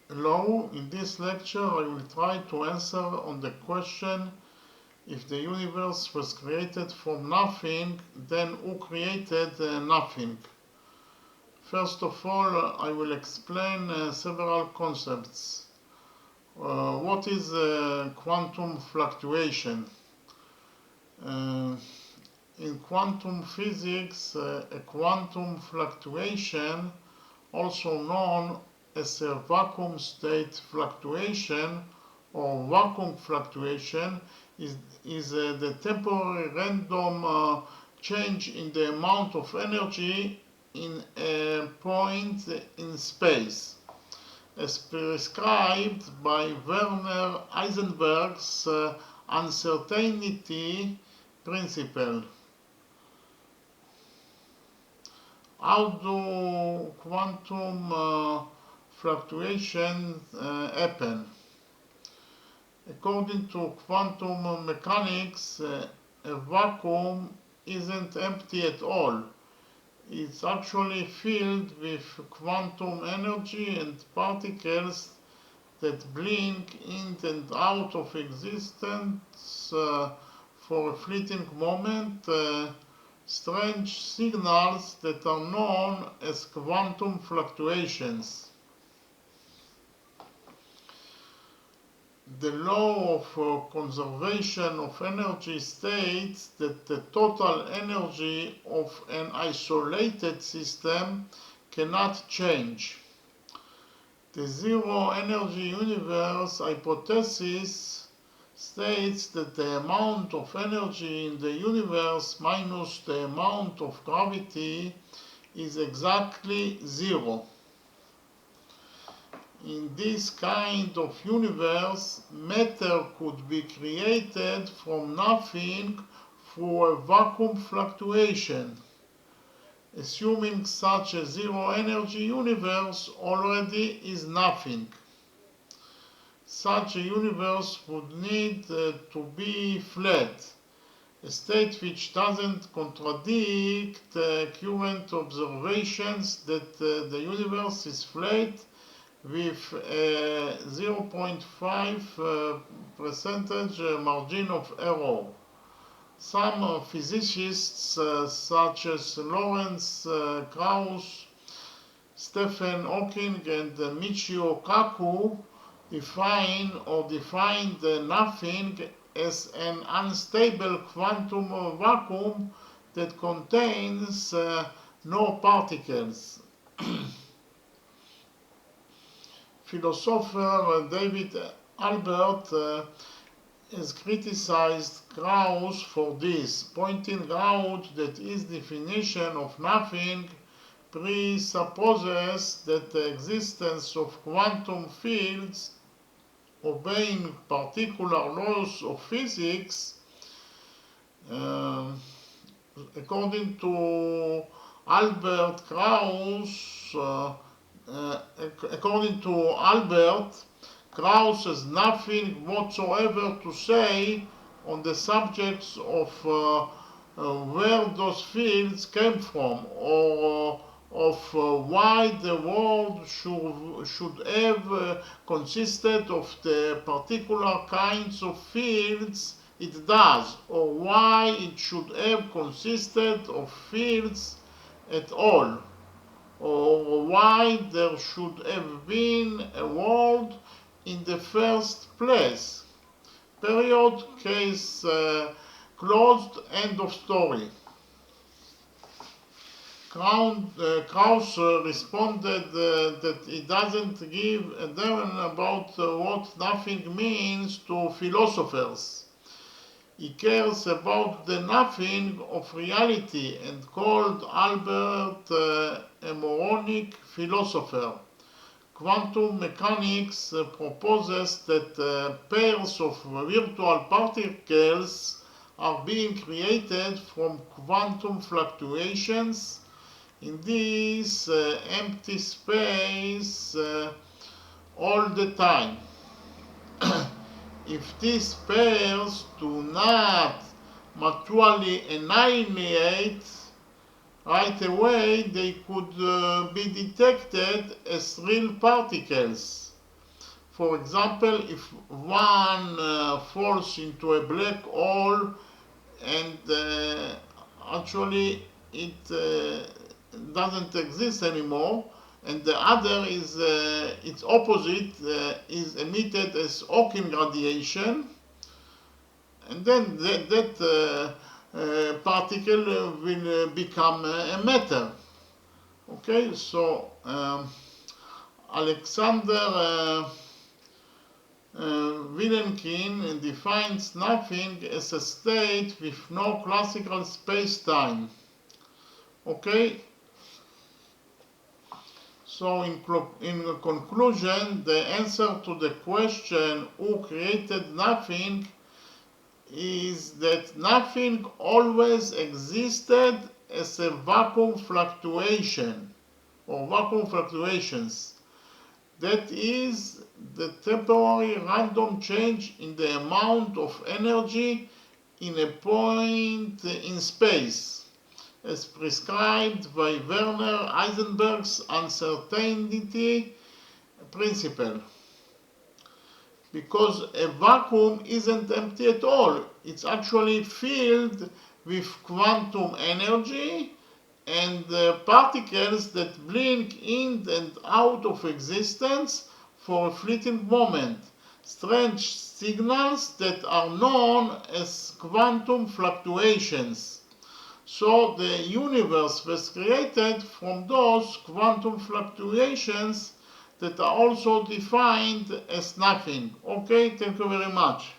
Hello, in this lecture I will try to answer on the question: if the universe was created from nothing, then who created nothing? First of all, I will explain several concepts. What is quantum fluctuation? Uh, in quantum physics, a quantum fluctuation, also known as a vacuum state fluctuation or vacuum fluctuation, is the temporary random change in the amount of energy in a point in space, as prescribed by Werner Heisenberg's uncertainty principle. How do quantum fluctuations happen? According to quantum mechanics, a vacuum isn't empty at all. It's actually filled with quantum energy and particles that blink in and out of existence for a fleeting moment, strange signals that are known as quantum fluctuations. The law of conservation of energy states that the total energy of an isolated system cannot change. The zero energy universe hypothesis states that the amount of energy in the universe minus the amount of gravity is exactly zero. In this kind of universe, matter could be created from nothing through a vacuum fluctuation. Assuming such a zero energy universe already is nothing. Such a universe would need to be flat, a state which doesn't contradict current observations that the universe is flat with a 0.5 percentage margin of error. Some physicists such as Lawrence Krauss, Stephen Hawking and Michio Kaku defined nothing as an unstable quantum vacuum that contains no particles. Philosopher David Albert has criticized Krauss for this, pointing out that his definition of nothing presupposes that the existence of quantum fields obeying particular laws of physics. According to Albert Krauss, according to Albert, Krauss has nothing whatsoever to say on the subjects of where those fields came from, or of why the world should have consisted of the particular kinds of fields it does, or why it should have consisted of fields at all, or why there should have been a world in the first place. Period, case closed, end of story. Krauss responded that he doesn't give a damn about what nothing means to philosophers. He cares about the nothing of reality and called Albert a moronic philosopher. Quantum mechanics proposes that pairs of virtual particles are being created from quantum fluctuations in this empty space all the time. If these pairs do not mutually annihilate right away, they could be detected as real particles. For example, if one falls into a black hole and actually it doesn't exist anymore, and the other is its opposite, is emitted as Hawking radiation, and then that particle will become a matter. Okay, so Alexander Vilenkin defines nothing as a state with no classical space-time. Okay, so in conclusion, the answer to the question who created nothing is that nothing always existed as a vacuum fluctuation or vacuum fluctuations. That is the temporary random change in the amount of energy in a point in space, as prescribed by Werner Heisenberg's uncertainty principle. Because a vacuum isn't empty at all. It's actually filled with quantum energy and particles that blink in and out of existence for a fleeting moment. Strange signals that are known as quantum fluctuations. So the universe was created from those quantum fluctuations that are also defined as nothing. Okay, thank you very much.